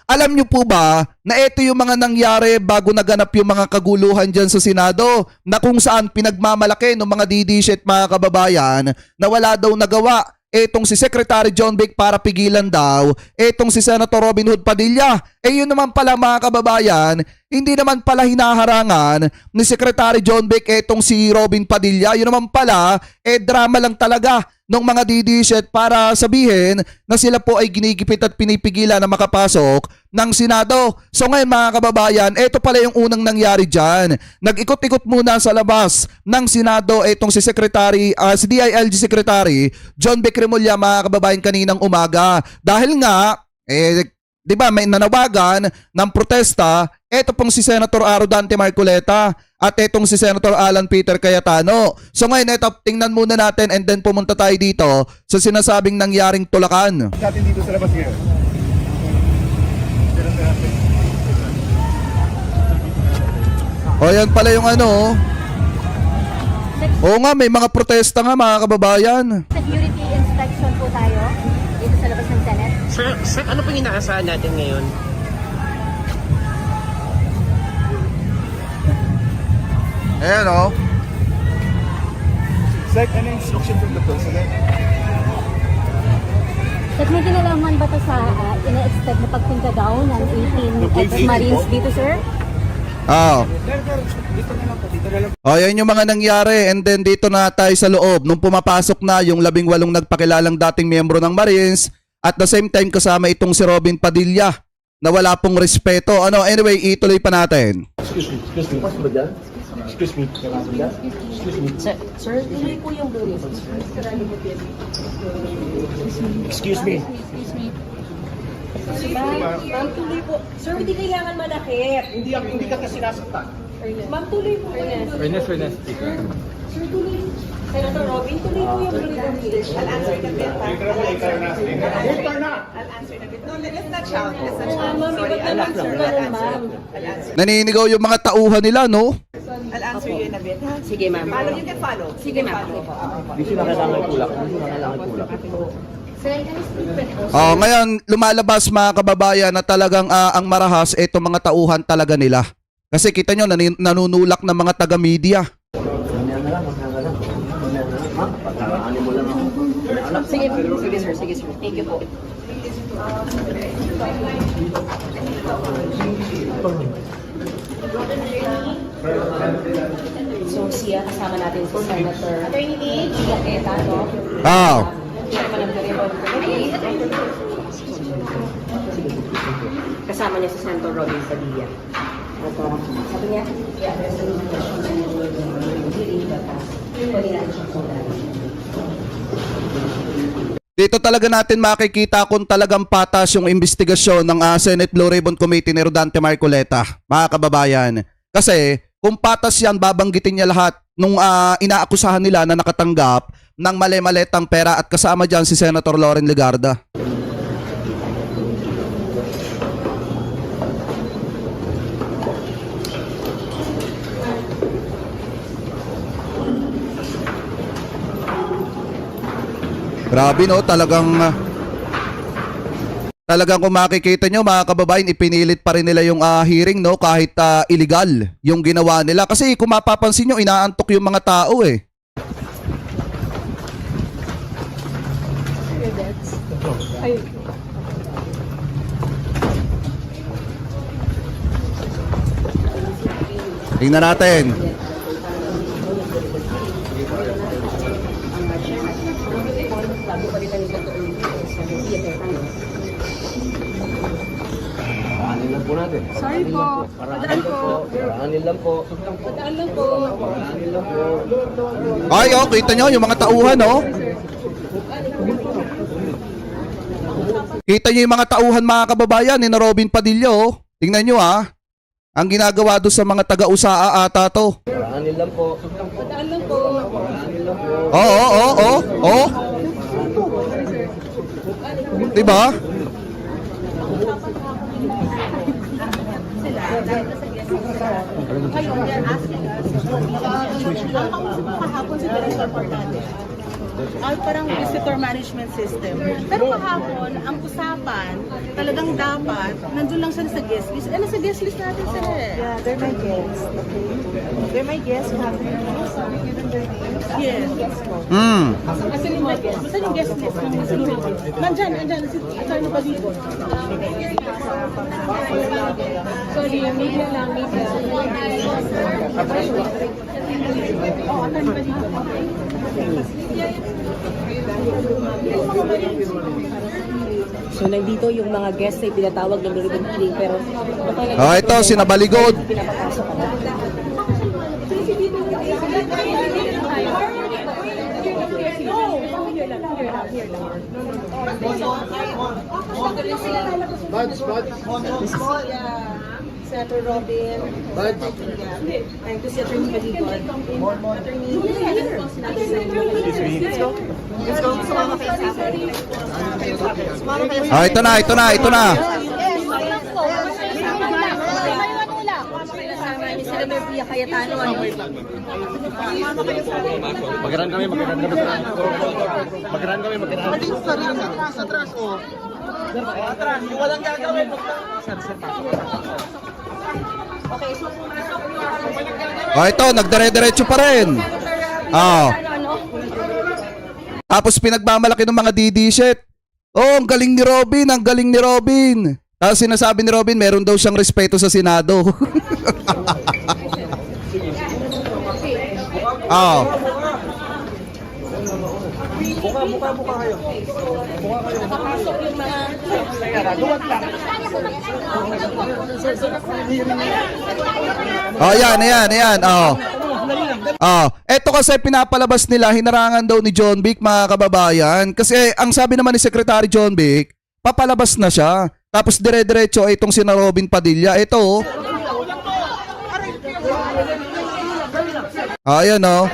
Alam nyo po ba na ito yung mga nangyari bago naganap yung mga kaguluhan dyan sa Senado na kung saan pinagmamalaki ng mga DDS at mga kababayan na wala daw nagawa etong si Secretary John Vic para pigilan daw etong si Senator Robin Hood Padilla. Yun naman pala mga kababayan, hindi naman pala hinaharangan ni Secretary John Vic etong si Robin Padilla. Yun naman pala, drama lang talaga ng mga DDS para sabihin na sila po ay ginigipit at pinipigilan na makapasok ng Senado. So ngayon mga kababayan, ito pala yung unang nangyari dyan. Nag-ikot-ikot muna sa labas ng Senado itong si Secretary, si DILG Secretary John Vic Remulla mga kababayan kaninang umaga. Dahil nga, di ba may nanawagan ng protesta ito pong si Senator Dante Marcoleta at itong si Senator Alan Peter Cayetano. So ngayon ito, tingnan muna natin and then pumunta tayo dito sa sinasabing nangyaring tulakan. Natin dito sa labas ngayon. O yan pala yung ano. Oo nga, may mga protesta nga mga kababayan. Security inspection po tayo dito sa labas ng Senate. Sir, ano pong inaasahan natin ngayon? Ayan o. Sec, ano yung instruction from the president? Sir, may kinalaman ba ito sa ina-expect na pagpunta daw ng 18 ex-Marines dito, sir? Ah. Dito na lang po, dito na lang. O yan yung mga nangyari and then dito na tayo sa loob. Nung pumapasok na yung 18 nagpakilalang dating miyembro ng Marines at the same time kasama itong si Robin Padilla na wala pong respeto. Anyway, ituloy pa natin. Excuse me. Pas ba dyan? Excuse me. Excuse me. Sir, tuloy po yung blue ribbon, sir. Excuse me. Ma'am, tuloy po. Sir, hindi kailangan manakit. Hindi ka kasi nasaktan. Ma'am, tuloy po. Fairness. Sir, tuloy. Senator Robin, tuloy po yung blue ribbon meeting. I'll answer the bit. I'll answer the bit. No, let's not shout. Let's not shout. Ma'am, Sorry, iba't naman, sir, ganun, ma'am. Naninigaw yung mga tauhan nila, no? I'll answer you in a bit. Ha? Sige, ma'am. Follow, you can follow. Sige, ma'am. Hindi sila kailangan tulak. Sir, can you speak with us? Ngayon, lumalabas mga kababayan na talagang ang marahas ito mga tauhan talaga nila. Kasi kita nyo, nanunulak ng mga taga-media. Sige, sir. Sige, sir. Thank you po. So, siya, kasama natin si Senator Cayetano. Kasama niya si Senator Robin Padilla. Sabi niya, i-address ang Dito talaga natin makikita kung talagang patas yung investigasyon ng Senate Blue Ribbon Committee ni Dante Marcoleta, mga kababayan. Kasi kung patas yan, babanggitin niya lahat nung inaakusahan nila na nakatanggap ng mali-maletang pera at kasama dyan si Senator Loren Legarda. Grabe no, talagang kung makikita nyo mga kababayan, ipinilit pa rin nila yung hearing no, kahit illegal yung ginawa nila. Kasi kung mapapansin nyo, inaantok yung mga tao eh. Tingnan natin. Sorry po. Padaan po. Padaan lang po. Ay, kita nyo yung mga tauhan no. Kita nyo yung mga tauhan mga kababayan ni Robin Padilla oh. Tingnan nyo ang ginagawa doon sa mga taga-usaa ata to. Padaan lang po. Oo. Diba? Kahapon si Director Portales. parang visitor management system. Pero kahapon, ang usapan, talagang dapat, nandun lang sila sa guest list. Eh, nasa guest list natin sila eh. Yeah, they're my guests. Okay. They're my guests. You have their names. So we give them their names. Yes. Asan yung my guest? Asan yung guest list? Nandyan. Si Atty. Baligon. Sorry, media lang. So nandito yung mga guests na pinatawag ng ribbon cutting pero Ito, sinabaligod. pinapapasok ka na. Senator Robin. And to si Atty. Baligon. Ito na. Senator Pia Cayetano. Magkaroon kami. Walang gagawin. Ito, nagdire-diretso pa rin. Tapos pinagmamalaki ng mga DD-shit. Ang galing ni Robin. Tapos sinasabi ni Robin, meron daw siyang respeto sa Senado. Ayan. Eto kasi pinapalabas nila, hinarangan daw ni John Vic, mga kababayan. Kasi ang sabi naman ni Secretary John Vic, papalabas na siya. Tapos dire-diretso itong sina Robin Padilla. Ito. Ayan oh.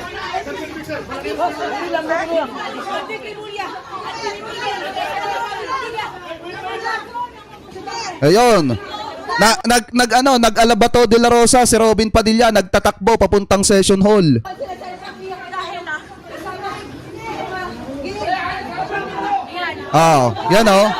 Ayun. Nag-Alabato de la Rosa si Robin Padilla, nagtatakbo papuntang session hall. Yan oh.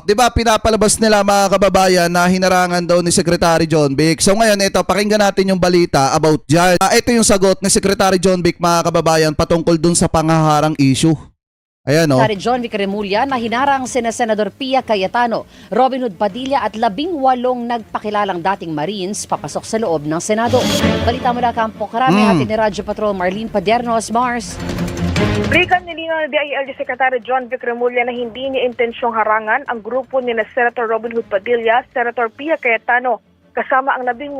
Di ba pinapalabas nila, mga kababayan, na hinarangan daw ni Secretary John Vic. So ngayon, ito, pakinggan natin yung balita about dyan. Ito yung sagot ni Secretary John Vic, mga kababayan, patungkol dun sa pangaharang issue. Ayan o. Secretary John Vic Remulla na hinarang sina Senador Pia Cayetano, Robin Hood Padilla at 18 nagpakilalang dating Marines papasok sa loob ng Senado. Balita mula Campo Crame, atin ni Radyo Patrol Marlene Padernos, Mars. Brikan nilinaw ni DILG Secretary John Vic Remulla na hindi niya intensyong harangan ang grupo ni Senator Robin Hood Padilla, Senator Pia Cayetano, kasama ang 18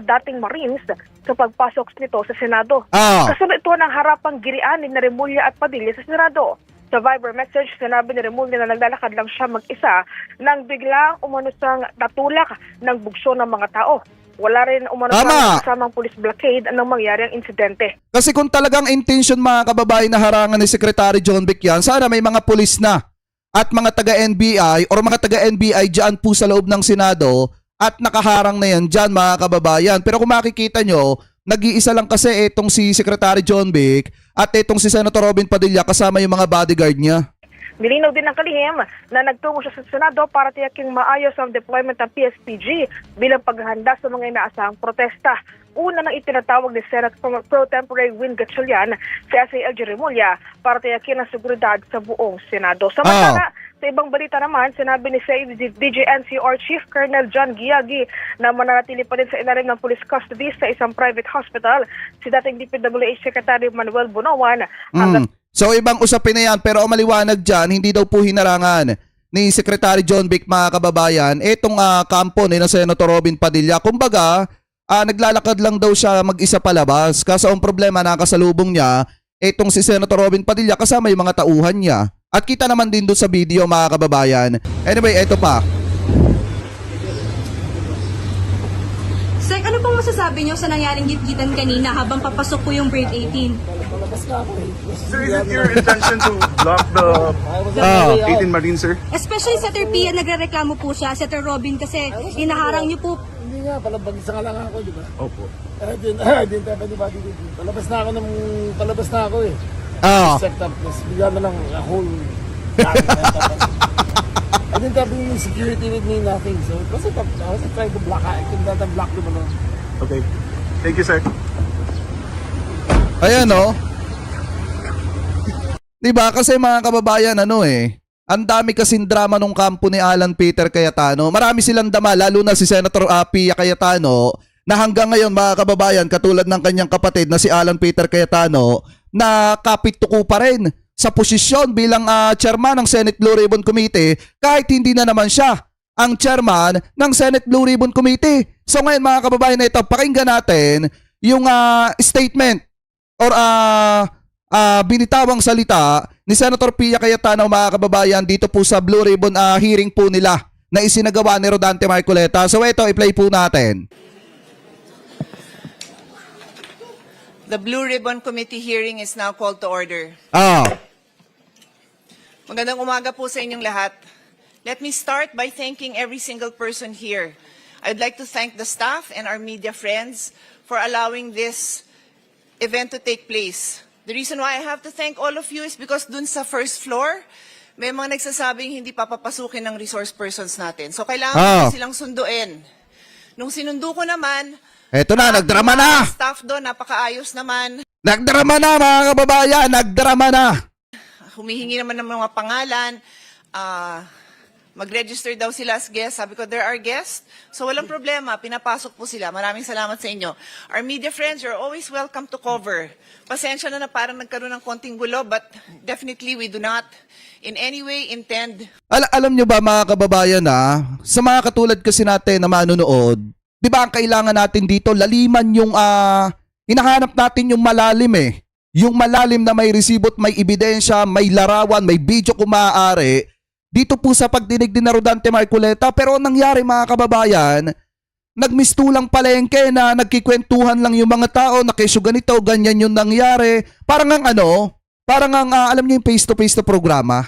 dating Marines sa pagpasok nito sa Senado. Kasunod ito ng harapang girian ni Remulla at Padilla sa Senado. Sa Viber message, sinabi ni Remulla na naglalakad lang siya mag-isa nang biglang umano siyang natulak ng bugso ng mga tao. Wala rin umano siyang kasamang police blockade nang mangyari ang insidente. Kasi kung talagang intention, mga kababayan, na harangan ni Secretary John Vic yan, sana may mga pulis na at mga taga-NBI or mga taga-NBI dyan po sa loob ng Senado at nakaharang na yan dyan, mga kababayan. Pero kung makikita nyo, nag-iisa lang kasi itong si Secretary John Vic at itong si Senator Robin Padilla kasama yung mga bodyguard niya. Nilinaw din ng kalihim na nagtungo siya sa Senado para tiyaking maayos ang deployment ng PSPG bilang paghahanda sa mga inaasahang protesta. Una nang itinatawag ni Senate Pro Tempore Win Gatchalian si SALG Remulla para tiyakin ang seguridad sa buong Senado. Samantala, sa ibang balita naman, sinabi ni DGNCR Chief Colonel John Giagi na mananatili pa din sa ilalim ng police custody sa isang private hospital si dating DPWH Secretary Manuel Bonoan. So ibang usapin na yan, pero ang maliwanag dyan, hindi daw po hinarangan ni Secretary John Vic, mga kababayan, itong kampo ni na Senator Robin Padilla. Kumbaga, naglalakad lang daw siya mag-isa palabas. Kaso ang problema, nakasalubong niya itong si Senator Robin Padilla kasama yung mga tauhan niya. At kita naman din doon sa video, mga kababayan. Anyway, eto pa. Sek, ano pong masasabi niyo sa nangyaring gitgitan kanina habang papasok po yung grade 18? palabas na ako eh. Sir, is it your intention to block the Ah. 18 Marines, sir? Especially sa Pia, nagre-reklamo po siya, Senator Robin, kasi hinaharang niyo po. Hindi nga, palabas nga lang ako, di ba? Opo. I didn't have anybody to do. Palabas na ako eh. Ah. Set up this. Bigyan na lang a whole I didn't have any security with me, nothing. So it wasn't I wasn't trying to block. I could not have blocked them alone. Okay. Thank you, sir. Ayan, oh. Diba? Kasi mga kababayan, ang dami kasing drama nung kampo ni Alan Peter Cayetano. Marami silang dama, lalo na si Senator Pia Cayetano, na hanggang ngayon, mga kababayan, katulad ng kanyang kapatid na si Alan Peter Cayetano, na kapit-tuko pa rin sa posisyon bilang chairman ng Senate Blue Ribbon Committee, kahit hindi na naman siya ang chairman ng Senate Blue Ribbon Committee. So ngayon, mga kababayan, na ito, pakinggan natin yung statement or binitawang salita ni Senator Pia Cayetano, mga kababayan, dito po sa Blue Ribbon hearing po nila na isinagawa ni Rodante Marcoleta. So ito, i-play po natin. The Blue Ribbon Committee hearing is now called to order. Magandang umaga po sa inyong lahat. Let me start by thanking every single person here. I'd like to thank the staff and our media friends for allowing this event to take place. The reason why I have to thank all of you is because dun sa first floor, may mga nagsasabing hindi papapasukin ng resource persons natin. So kailangan silang sunduin. Nung sinundo ko naman, Eto na, nagdrama na! staff doon, napakaayos naman. Nagdrama na, mga kababayan! Nagdrama na! Humihingi naman ng mga pangalan, mag-register daw sila as guests. Sabi ko, there are guests. So walang problema, pinapasok po sila. Maraming salamat sa inyo. Our media friends, you're always welcome to cover. Pasensya na parang nagkaroon ng konting gulo, but definitely we do not in any way intend. Alam nyo ba, mga kababayan, sa mga katulad kasi natin na manonood, di ba ang kailangan natin dito, laliman yung, hinahanap natin yung malalim eh. Yung malalim na may resibot, may ebidensya, may larawan, may video kung maaari. Dito po sa pagdinig din na Rodante Marcoleta. Pero ang nangyari, mga kababayan, nagmistulang palengke na nagkikwentuhan lang yung mga tao na kesyo ganito, ganyan yung nangyari. Parang ang alam niyo yung face-to-face na programa.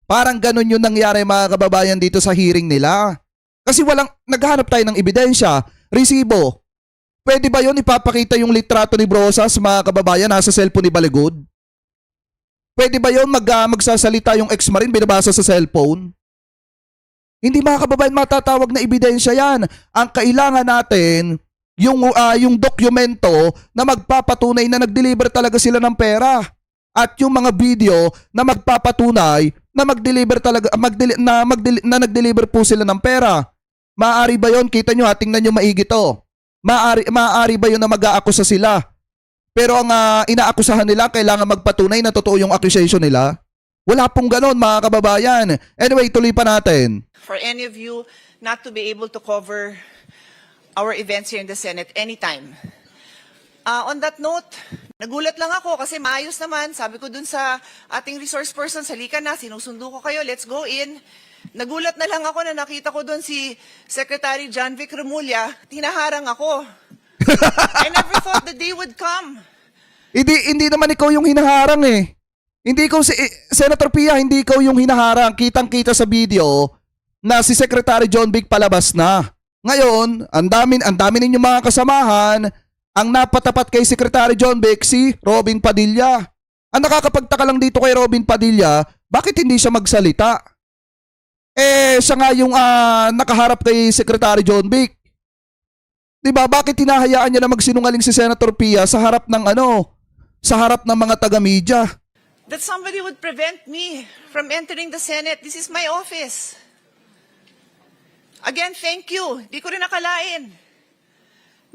Parang ganun yung nangyari, mga kababayan, dito sa hearing nila. Kasi naghahanap tayo ng ebidensya, resibo. Pwede ba yun ipapakita yung litrato ni Brosas, mga kababayan, nasa cellphone ni Baligod? Pwede ba yun magsasalita yung ex-marine binabasa sa cellphone? Hindi, mga kababayan, matatawag na ebidensya yan. Ang kailangan natin, yung dokumento na magpapatunay na nag-deliver talaga sila ng pera. At yung mga video na magpapatunay na mag-deliver talaga, na nag-deliver po sila ng pera. Maaari ba yun? Kita nyo, tingnan nyo maigi to. Maaari ba yun na mag-aakusa sila? Pero ang inaakusahan nila, kailangan magpatunay na totoo yung accusation nila? Wala pong ganon, mga kababayan. Anyway, tuloy pa natin. For any of you not to be able to cover our events here in the Senate anytime. On that note, nagulat lang ako kasi maayos naman. Sabi ko dun sa ating resource person, halika na, sinusundo ko kayo, let's go in. Nagulat na lang ako na nakita ko doon si Secretary John Vic Remulla, tinaharang ako. I never thought the day would come. Hindi naman ikaw yung hinaharang eh. Hindi ikaw Senator Pia, hindi ikaw yung hinaharang. Kitang-kita sa video na si Secretary John Vic palabas na. Ngayon, ang dami ninyong mga kasamahan, ang napatapat kay Secretary John Vic si Robin Padilla. Ang nakakapagtaka lang dito kay Robin Padilla, bakit hindi siya magsalita? Siya nga yung nakaharap kay Secretary John Vic. Diba, bakit hinahayaan niya na magsinungaling si Senator Pia sa harap ng sa harap ng mga taga-media? That somebody would prevent me from entering the Senate. This is my office. Again, thank you. Di ko rin nakalain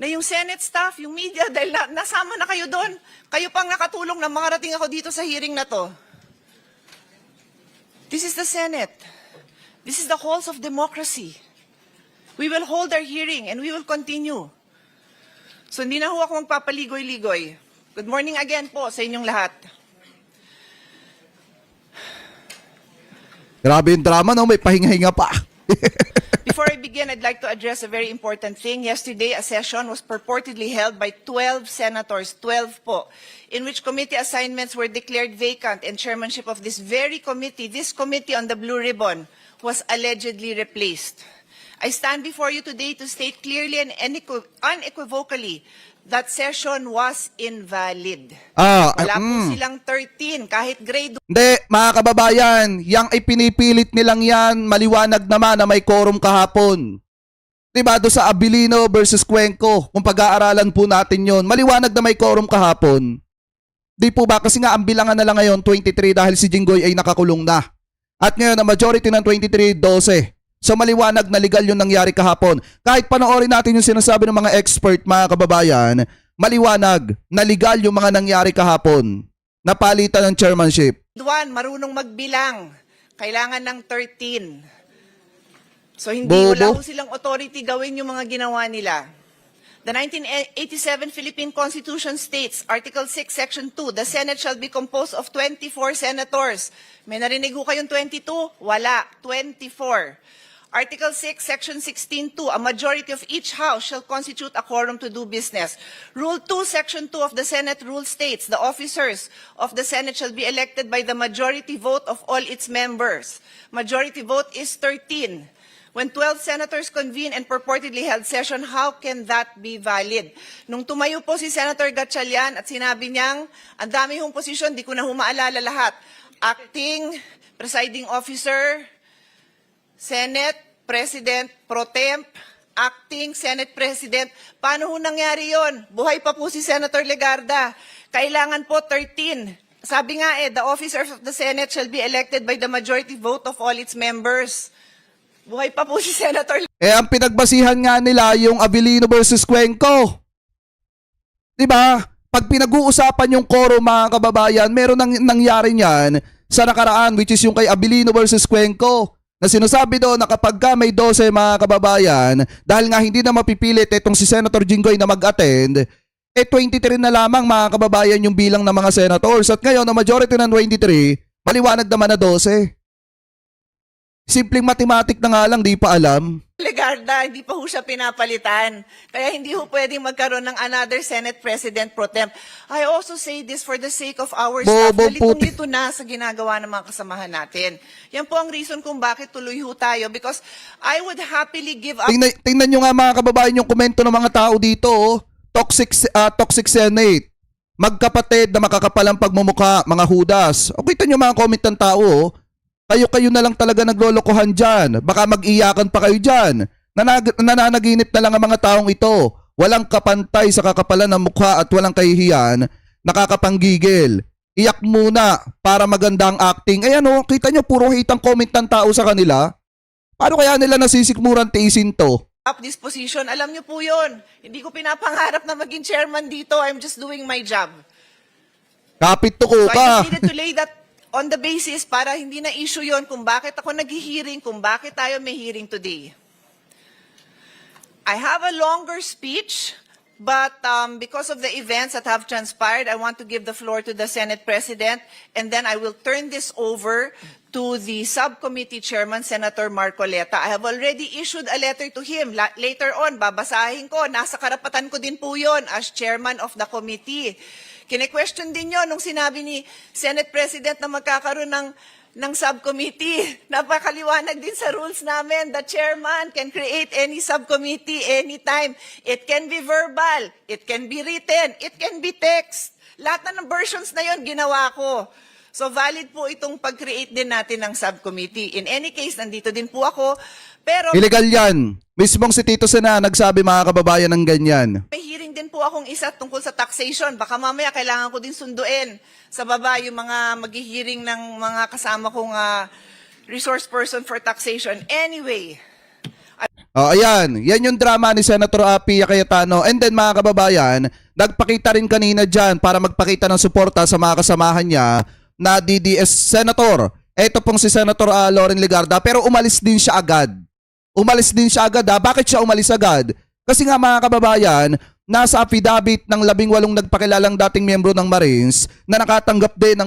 na yung Senate staff, yung media, dahil nasama na kayo doon, kayo pang nakatulong na makarating ako dito sa hearing na to. This is the Senate. This is the halls of democracy. We will hold our hearing and we will continue. So hindi na ho ako magpapaligoy-ligoy. Good morning again po sa inyong lahat. Grabe yung drama, no? May pahinga-hinga pa. Before I begin, I'd like to address a very important thing. Yesterday, a session was purportedly held by 12 senators, 12 po, in which committee assignments were declared vacant and chairmanship of this very committee, this committee on the Blue Ribbon, was allegedly replaced. I stand before you today to state clearly and unequivocally that session was invalid. Wala po silang 13, kahit grade Hindi, mga kababayan, yang ipinipilit nilang yan, maliwanag naman na may quorum kahapon. Diba, doon sa Abilino versus Cuenco, kung pag-aaralan po natin yon, maliwanag na may quorum kahapon. Di po ba? Kasi nga, ang bilangan na lang ngayon, 23 dahil si Jinggoy ay nakakulong na. At ngayon, ang majority ng 23, 12. So maliwanag na legal yung nangyari kahapon. Kahit panoorin natin yung sinasabi ng mga expert, mga kababayan, maliwanag na legal yung mga nangyari kahapon. Napalitan ng chairmanship. 1, marunong magbilang. Kailangan ng 13. So hindi Bobo. wala po silang authority gawin yung mga ginawa nila. The 1987 Philippine Constitution states, Article 6, Section 2, the Senate shall be composed of 24 senators. May narinig ho kayong 22? Wala. 24. Article 6, Section 16.2, a majority of each house shall constitute a quorum to do business. Rule 2, Section 2 of the Senate rule states, the officers of the Senate shall be elected by the majority vote of all its members. Majority vote is 13. When 12 senators convene and purportedly held session, how can that be valid? Nung tumayo po si Senator Gatchalian at sinabi niyang, ang dami hong posisyon, di ko na humaalala lahat. Acting, presiding officer, Senate President Pro Temp, Acting Senate President. Paano ho nangyari yon? Buhay pa po si Senator Legarda. Kailangan po 13. Sabi nga the officers of the Senate shall be elected by the majority vote of all its members. Buhay pa po si Senator Ang pinagbasihan nga nila yung Abilino versus Cuenco. Diba? Pag pinag-uusapan yung quorum, mga kababayan, meron nangyari niyan sa nakaraan, which is yung kay Abilino versus Cuenco. Na sinasabi doon na kapag ka may 12 mga kababayan, dahil nga hindi na mapipilit itong si Senator Jinggoy na mag-attend, 23 na lamang mga kababayan yung bilang ng mga senators. At ngayon, na majority ng 23, maliwanag naman na 12. Simpleng mathematic na nga lang, di pa alam. Legarda, hindi pa ho siya pinapalitan. Kaya hindi ho pwedeng magkaroon ng another Senate President Pro Temp. I also say this for the sake of our staff. Litong-lito na sa ginagawa ng mga kasamahan natin. Yan po ang reason kung bakit tuloy ho tayo. Because I would happily give up. Tingnan nyo nga mga kababayan yung komento ng mga tao dito. Oh. Toxic Senate. Magkapatid na makakapalang pagmumukha, mga hudas. O kita nyo mga comment ng tao. Oh. Kayo na lang talaga naglolokohan dyan. Baka mag-iyakan pa kayo dyan. Nananaginip na lang ang mga taong ito. Walang kapantay sa kakapalan ng mukha at walang kahihiyan. Nakakapanggigil. Iyak muna para maganda ang acting. Ayan o, kita nyo puro hitang comment ng tao sa kanila. Paano kaya nila nasisikmuran tiisin to? Up this position, alam nyo po yun. Hindi ko pinapangarap na maging chairman dito. I'm just doing my job. Kapit to ko So I ka. just needed to lay that on the basis para hindi na issue yon kung bakit ako nag-hearing, kung bakit tayo may hearing today. I have a longer speech, but because of the events that have transpired, I want to give the floor to the Senate President, and then I will turn this over to the subcommittee chairman, Senator Marcoleta. I have already issued a letter to him. Later on, babasahin ko. Nasa karapatan ko din po yun as chairman of the committee. Kine-question din yun nung sinabi ni Senate President na magkakaroon ng subcommittee. Napakaliwanag din sa rules namin. The chairman can create any subcommittee anytime. It can be verbal. It can be written. It can be text. Lahat na ng versions na yun, ginawa ko. So valid po itong pag-create din natin ng subcommittee. In any case, nandito din po ako. Pero Illegal yan. Mismong si Tito Sena nagsabi mga kababayan ng ganyan. may hearing din po akong isa tungkol sa taxation. Baka mamaya kailangan ko din sunduin sa baba yung mga mag-hearing ng mga kasama kong resource person for taxation. Anyway. Ayan. Yan yung drama ni Senator Pia Cayetano. And then mga kababayan, nagpakita rin kanina dyan para magpakita ng suporta sa mga kasamahan niya na DDS Senator. Ito pong si Senator Loren Legarda. Pero umalis din siya agad. Bakit siya umalis agad? Kasi nga mga kababayan, nasa affidavit ng 18 nagpakilalang dating miyembro ng Marines na nakatanggap din ng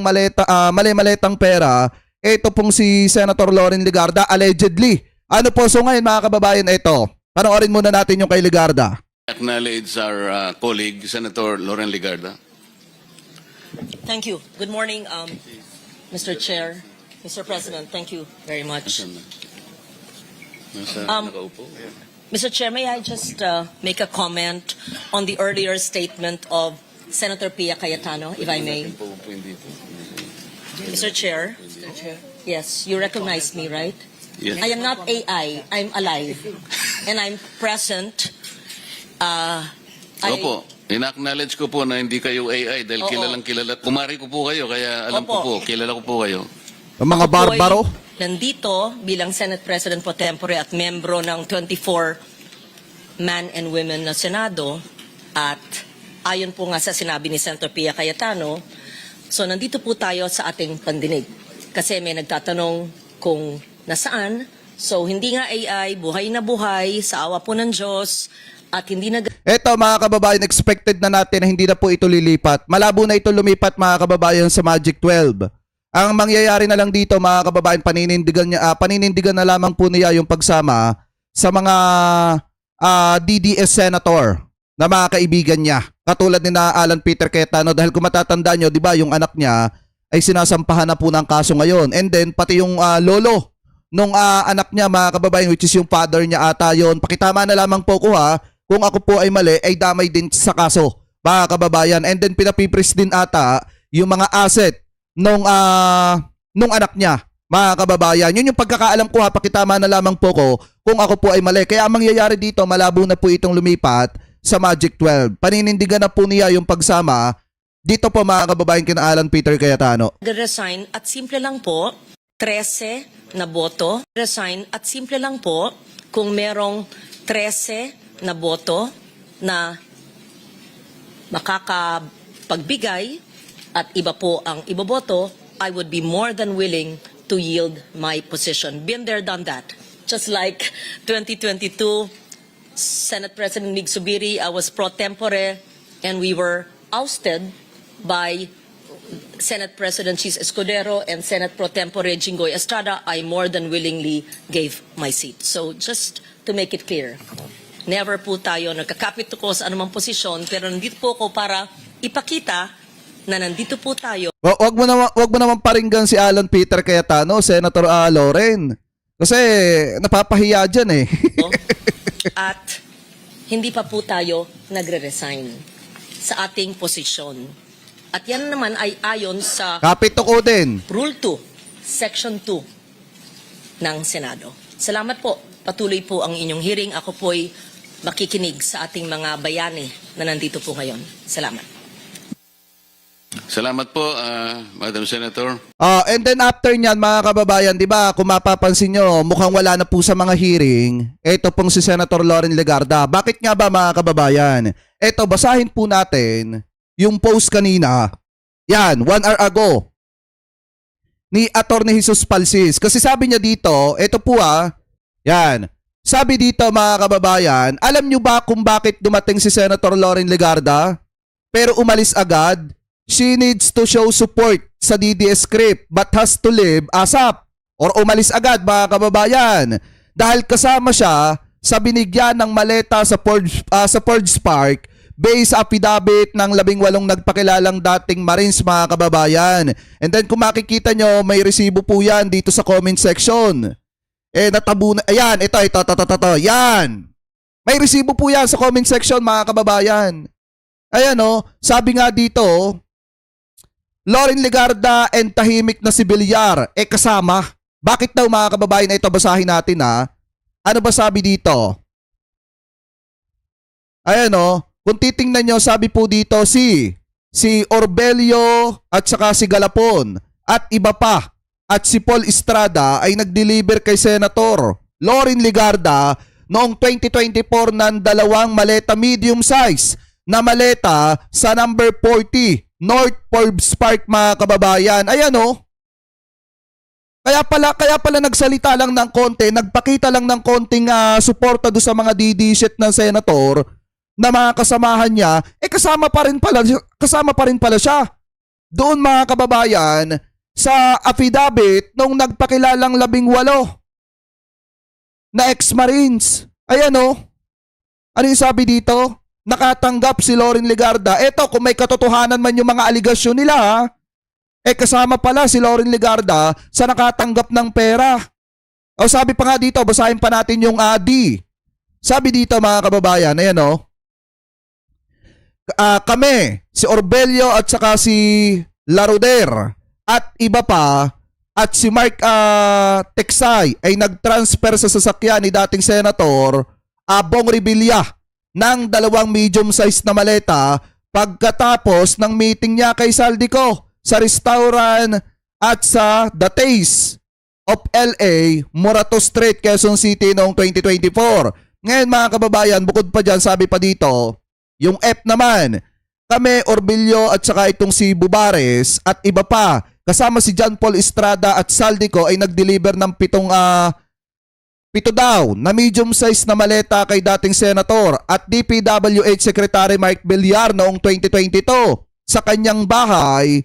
mali-maletang pera. Ito pong si Senator Loren Legarda, allegedly Ano po, so ngayon mga kababayan, ito. Panoorin muna natin yung kay Ligarda. Acknowledge our colleague, Senator Loren Ligarda. Thank you. Good morning, Mr. Chair, Mr. President. Thank you very much. Nasa Um, nakaupo. Mr. Chair, may I just make a comment on the earlier statement of Senator Pia Cayetano, if I may? Mr. Chair, yes, you recognize me, right? Yes. I am not AI. I'm alive, and I'm present. Opo, ina-acknowledge ko po na hindi kayo AI dahil Oo. kilalang kilala. Kumari ko po kayo, kaya alam ko Opo. po, kilala ko po kayo. Ang mga Ako po'y barbaro. nandito bilang Senate President pro tempore at membro ng 24 man and women na Senado, at ayon po nga sa sinabi ni Senator Pia Cayetano, so nandito po tayo sa ating pandinig. Kasi may nagtatanong kung nasaan, so hindi nga AI, buhay na buhay, sa awa po ng Diyos, at hindi na Eto mga kababayan, expected na natin na hindi na po ito lilipat. Malabo na ito lumipat mga kababayan sa Magic 12. Ang mangyayari na lang dito mga kababayan, paninindigan na lamang po niya yung pagsama sa mga DDS senator na mga kaibigan niya. Katulad ni na Alan Peter Cayetano, dahil kung matatandaan nyo, di ba yung anak niya ay sinasampahan na po ng kaso ngayon. And then pati yung lolo nung anak niya mga kababayan, which is yung father niya ata yun. Pakitama na lamang po ko ha, kung ako po ay mali, ay damay din sa kaso, mga kababayan. And then pinapipris din ata yung mga asset nung anak niya, mga kababayan. Yun yung pagkakaalam ko ha, pakitama na lamang po ko kung ako po ay mali. Kaya ang mangyayari dito, malabo na po itong lumipat sa Magic 12. Paninindigan na po niya yung pagsama dito po mga kababayan kina Alan Peter Cayetano. resign at simple lang po, 13 na boto. Resign at simple lang po kung merong 13 na boto na makakapagbigay at iba po ang iboboto, I would be more than willing to yield my position. Been there, done that. Just like 2022, Senate President Mig Subiri, I was pro tempore and we were ousted by Senate President Chis Escudero and Senate Pro Tempore Jinggoy Estrada. I more than willingly gave my seat. So just to make it clear, never po tayo nagkakapit ko sa anumang posisyon, pero nandito po ako para ipakita na nandito po tayo. Wag mo naman paringgan si Alan Peter Cayetano, Senator Loren. Kasi napapahiya dyan eh. At hindi pa po tayo nagre-resign sa ating posisyon. At yan naman ay ayon sa Kapit ko din. Rule 2, Section 2 ng Senado. Salamat po. Patuloy po ang inyong hearing. Ako po'y makikinig sa ating mga bayani na nandito po ngayon. Salamat. Salamat po, Madam Senator. And then after nyan mga kababayan, di ba, kung mapapansin nyo, mukhang wala na po sa mga hearing. Ito pong si Senator Loren Ligarda. Bakit nga ba mga kababayan? Ito, basahin po natin yung post kanina. Yan, 1 hour ago. Ni Attorney Jesus Palsis. Kasi sabi niya dito, ito po yan. Sabi dito mga kababayan, alam nyo ba kung bakit dumating si Senator Loren Ligarda? Pero umalis agad? She needs to show support sa DDS script but has to leave ASAP or umalis agad mga kababayan dahil kasama siya sa binigyan ng maleta sa Forge Park based affidavit ng 18 nagpakilalang dating Marines mga kababayan. And then kung makikita nyo, may resibo po yan dito sa comment section. Natabunan, ayan, ito, yan. May resibo po yan sa comment section mga kababayan. Ayan sabi nga dito, Loren Ligarda and tahimik na si Villar kasama. Bakit daw mga kababayan? Ito basahin natin Ano ba sabi dito? Ayan kung titingnan nyo, sabi po dito si Orbelio at saka si Galapon at iba pa at si Paul Estrada ay nag-deliver kay Senator Loren Ligarda noong 2024 ng 2 maleta medium size na maleta sa number 40 North Forbes Park mga kababayan. Ayan Kaya pala nagsalita lang ng konti, nagpakita lang ng konting suporta do sa mga DD-shit ng senator na mga kasamahan niya, kasama pa rin pala siya. Doon mga kababayan sa affidavit nung nagpakilalang 18. na ex-Marines. Ayan o. Ano yung sabi dito? Nakatanggap si Loren Legarda. Eto, kung may katotohanan man yung mga aligasyon nila ha, kasama pala si Loren Legarda sa nakatanggap ng pera. O sabi pa nga dito, basahin pa natin yung D. Sabi dito mga kababayan, ayan o. Kami, si Orbelio at saka si Laruder at iba pa at si Mark Teksay ay nag-transfer sa sasakyan ni dating Senator Bong Revilla ng 2 medium-sized na maleta pagkatapos ng meeting niya kay Saldico sa restaurant at sa The Taste of LA, Morato Street, Quezon City noong 2024. Ngayon mga kababayan, bukod pa dyan, sabi pa dito, yung F naman, kami, Orbelio at saka itong si Bubares at iba pa, kasama si John Paul Estrada at Saldico ay nag-deliver ng 7 daw na medium-sized na maleta kay dating Senator at DPWH Secretary Mark Villar noong 2022 sa kanyang bahay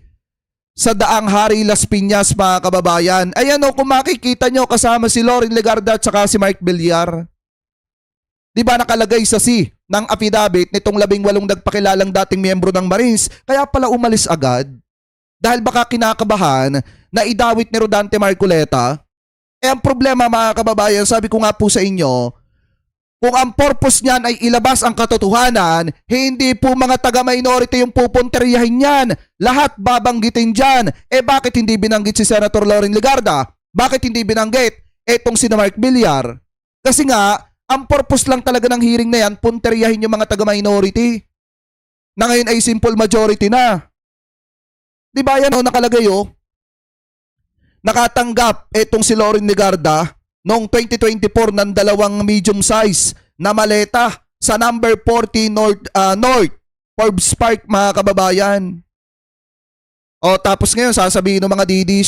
sa Daang Hari Las Piñas mga kababayan. Ayan o, kung makikita nyo kasama si Loren Legarda at saka si Mark Villar. Di ba nakalagay sa C ng affidavit nitong 18 nagpakilalang dating miyembro ng Marines, kaya pala umalis agad? Dahil baka kinakabahan na idawit ni Rodante Marcoleta. Ang problema mga kababayan, sabi ko nga po sa inyo, kung ang purpose niyan ay ilabas ang katotohanan, hindi po mga taga-minority yung pupunteriyahin yan. Lahat babanggitin dyan. Bakit hindi binanggit si Senator Loren Legarda? Bakit hindi binanggit etong si Mark Villar? Kasi nga, ang purpose lang talaga ng hearing na yan, punteriyahin yung mga taga-minority. Na ngayon ay simple majority na. Di ba yan o nakalagay o? Nakatanggap etong si Loren Legarda noong 2024 ng 2 medium size na maleta sa number 40 North Forbes Park mga kababayan. O tapos ngayon sasabihin ng mga DD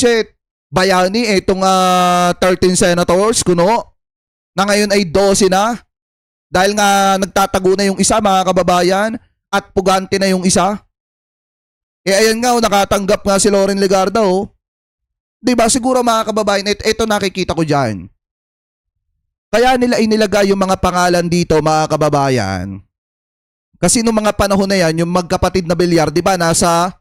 bayani etong 13 senators kuno na ngayon ay 12 na dahil nga nagtatago na yung isa mga kababayan at pugante na yung isa. Ayan nga nakatanggap nga si Loren Legarda o. Diba siguro mga kababayan, ito nakikita ko dyan. Kaya nila inilagay yung mga pangalan dito mga kababayan. Kasi nung mga panahon na yan, yung magkapatid na Villar, diba nasa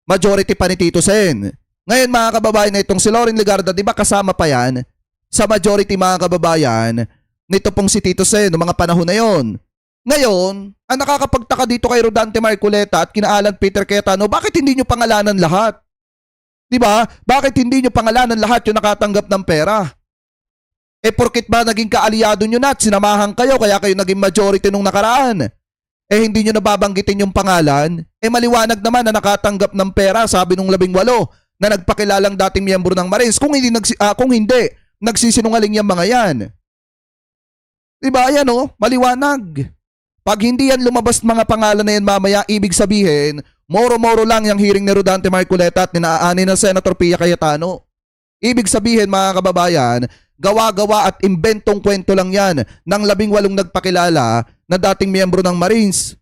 majority pa ni Tito Sen. Ngayon mga kababayan, itong si Loren Legarda, diba kasama pa yan sa majority mga kababayan nito pong si Tito Sen nung mga panahon na yon. Ngayon, ang nakakapagtaka dito kay Rodante Marcoleta at kina Alan Peter Cayetano, bakit hindi nyo pangalanan lahat? Diba? Bakit hindi nyo pangalanan lahat yung nakatanggap ng pera? Porkit ba naging kaalyado nyo na at sinamahan kayo kaya kayo naging majority nung nakaraan? Hindi nyo nababanggitin yung pangalan? Maliwanag naman na nakatanggap ng pera, sabi nung 18 na nagpakilalang dating miyembro ng Marines. Kung hindi, nagsisinungaling yung mga yan. Diba? Ayan o, maliwanag. Pag hindi yan lumabas mga pangalan na yan mamaya, ibig sabihin, moro-moro lang yung hearing ni Rodante Marcoleta at ninaani ng Senator Pia Cayetano. Ibig sabihin mga kababayan, gawa-gawa at inventong kwento lang yan ng 18 nagpakilala na dating miyembro ng Marines.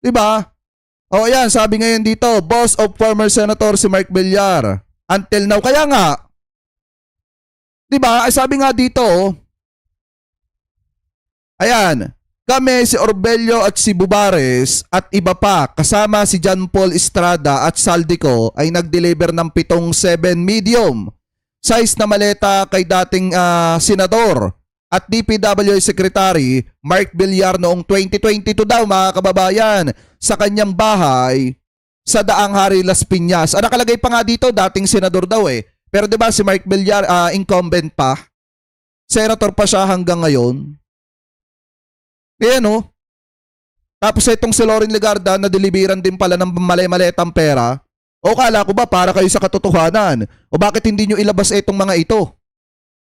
Diba? O yan, sabi ngayon dito, boss of former Senator si Mark Villar. Until now, kaya nga. Diba? Ay sabi nga dito, ayan, kami si Orbelio at si Bubares at iba pa kasama si John Paul Estrada at Saldico ay nag-deliver ng 7 medium size na maleta kay dating senador at DPWH Secretary Mark Villar noong 2022 daw mga kababayan sa kanyang bahay sa Daang Hari Las Piñas. Nakalagay pa nga dito dating senador daw Pero 'di ba si Mark Villar incumbent pa? Senator pa siya hanggang ngayon. Ayan o. Tapos itong si Loren Legarda na deliveran din pala ng mali-maletang pera. O kala ko ba para kayo sa katotohanan? O bakit hindi nyo ilabas itong mga ito?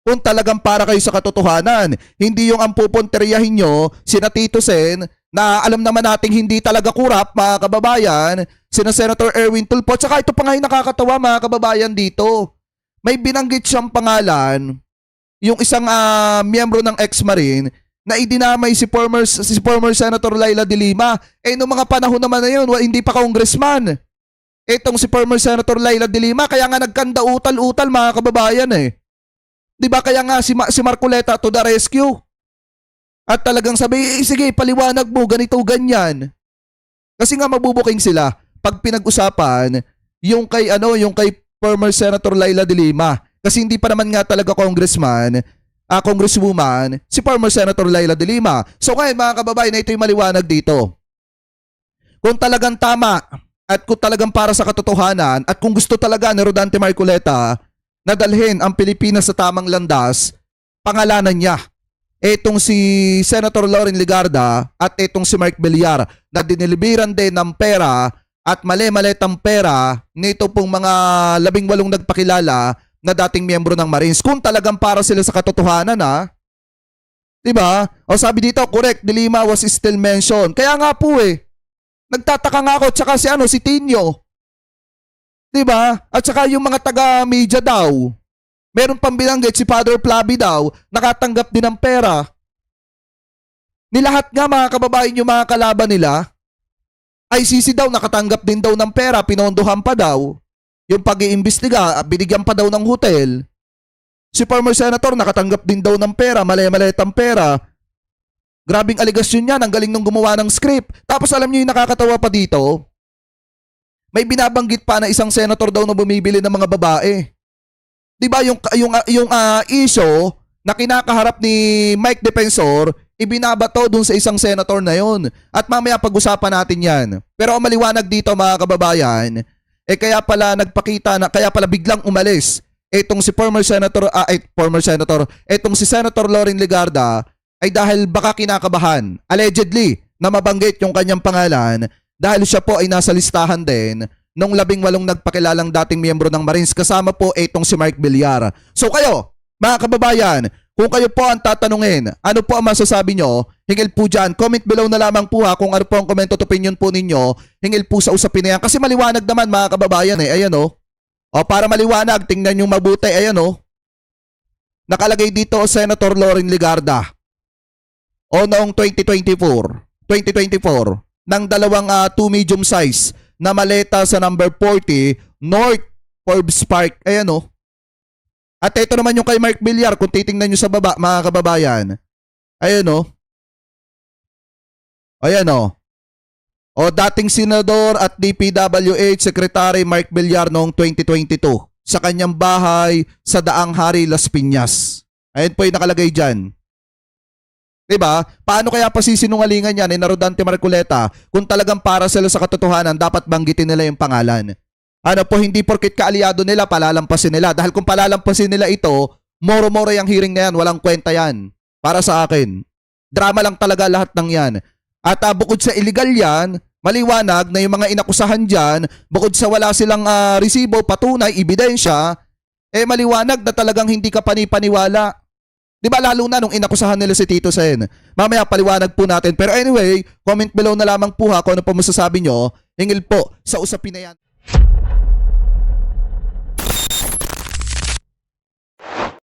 Kung talagang para kayo sa katotohanan, hindi yung ang pupunteriyahin nyo, sina Tito Sen, na alam naman nating hindi talaga kurap mga kababayan, sina Senator Erwin Tulfo, tsaka ito pa nga yung nakakatawa mga kababayan dito. May binanggit siyang pangalan, yung isang miyembro ng ex-Marine, na idinamay si former Senator Laila de Lima. Noong mga panahon naman na yun, hindi pa congressman. Itong si former Senator Laila de Lima, kaya nga nagkanda utal-utal mga kababayan Di ba kaya nga si Marcoleta to the rescue? At talagang sabi, sige, paliwanag mo, ganito, ganyan. Kasi nga mabubuking sila pag pinag-usapan yung kay former Senator Laila de Lima. Kasi hindi pa naman nga talaga congresswoman, si former Senator Laila de Lima. So ngayon mga kababayan, na ito yung maliwanag dito. Kung talagang tama at kung talagang para sa katotohanan at kung gusto talaga ni Rodante Marcoleta na dalhin ang Pilipinas sa tamang landas, pangalanan niya etong si Senator Loren Legarda at etong si Mark Villar na diniliberan din ng pera at mali-malitang pera nito pong mga 18 nagpakilala na dating miyembro ng Marines. Kung talagang para sila sa katotohanan, ha? Diba? O sabi dito, correct, De Lima was still mentioned. Kaya nga po nagtataka nga ako, tsaka si Tinio. Diba? At saka yung mga taga-media daw, meron pang binanggit si Father Flavi daw, nakatanggap din ng pera. Ni lahat nga mga kababayan yung mga kalaban nila, ICC daw nakatanggap din daw ng pera, pinondohan pa daw. Yung pag-iimbestiga, binigyan pa daw ng hotel. Si former senator nakatanggap din daw ng pera, mali-malitang pera. Grabing aligasyon yan, ang galing nung gumawa ng script. Tapos alam niyo yung nakakatawa pa dito, may binabanggit pa na isang senator daw na bumibili ng mga babae. 'Di ba yung issue na kinakaharap ni Mike Defensor, ibinabato dun sa isang senator na yon. At mamaya pag-usapan natin 'yan. Pero ang maliwanag dito mga kababayan, kaya pala biglang umalis etong si former senator, etong si Senator Loren Legarda ay dahil baka kinakabahan, allegedly, na mabanggit yung kanyang pangalan dahil siya po ay nasa listahan din nung 18 nagpakilalang dating miyembro ng Marines, kasama po itong si Mark Villar. So kayo, mga kababayan, kung kayo po ang tatanungin, ano po ang masasabi nyo, hingil po dyan, comment below na lamang po kung ano po ang comment at opinion po ninyo, hingil po sa usapin na yan. Kasi maliwanag naman mga kababayan ayan o. O para maliwanag, tingnan nyo mabuti, ayan o. Nakalagay dito Senator Loren Legarda. O noong 2024, ng dalawang 2 medium size na maleta sa number 40 North Forbes Park. Ayan o. At ito naman yung kay Mark Villar, kung titingnan nyo sa baba mga kababayan. Ayan o. Ayan o. O dating senador at DPWH Secretary Mark Villar noong 2022 sa kanyang bahay sa Daang Hari, Las Piñas. Ayan po yung nakalagay dyan. Diba? Paano kaya pasisinungalingan yan ni Rodante Marcoleta kung talagang para sila sa katotohanan, dapat banggitin nila yung pangalan? Ano po, hindi porkit kaaliado nila, palalampasin nila. Dahil kung palalampasin nila ito, moro-moro yung hearing na yan, walang kwenta yan. Para sa akin. Drama lang talaga lahat ng yan. At bukod sa illegal yan, maliwanag na yung mga inakusahan dyan, bukod sa wala silang resibo, patunay, ebidensya, maliwanag na talagang hindi ka panipaniwala. Di ba lalo na nung inakusahan nila si Tito Sen? Mamaya paliwanag po natin. Pero anyway, comment below na lamang po kung ano po masasabi nyo. Hingil po sa usapin na yan.